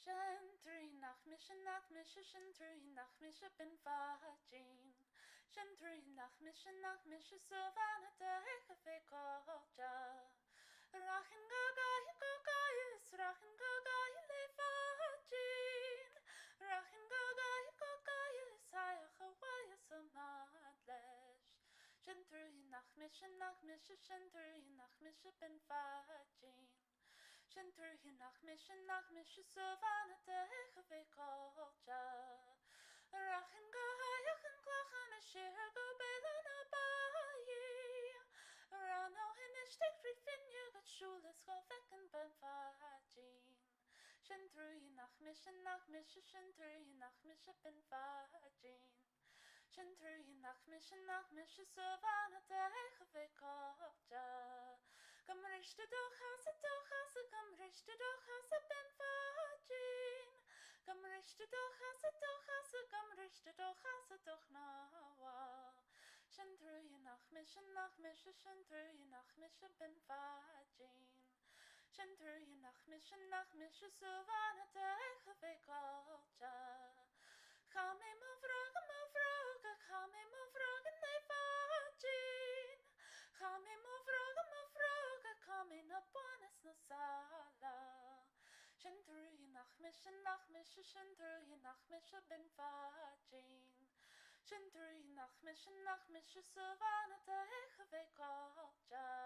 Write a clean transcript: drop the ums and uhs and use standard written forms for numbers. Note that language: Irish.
nach mise, nach mise bhean. Nach mise savannah aige caillte. Rachainn Gallaí le Pháidín. Rachainn Gallaí le mbád leis. Nach mise, nach mise bhean. Nach mise savannah aige caillte. Rachainn Chlocháin siar Béal Á Bhreathnóinn isteach tríd bhfuinneog súil fheicfinn bheith. Nach mise nach mise bhean. Nach mise savannah aige caillte. Mbristear chosa bhean. Mbristear chosa nach. Nach mise bhean. Nach mise savannah aige caillte. Cha mé mo bhreathnóinn le Pháidín. Cha mé mo bhreathnóinn, cha mé na buanas na sala. Nach mise bhean. Nach mise savannah aige caillte.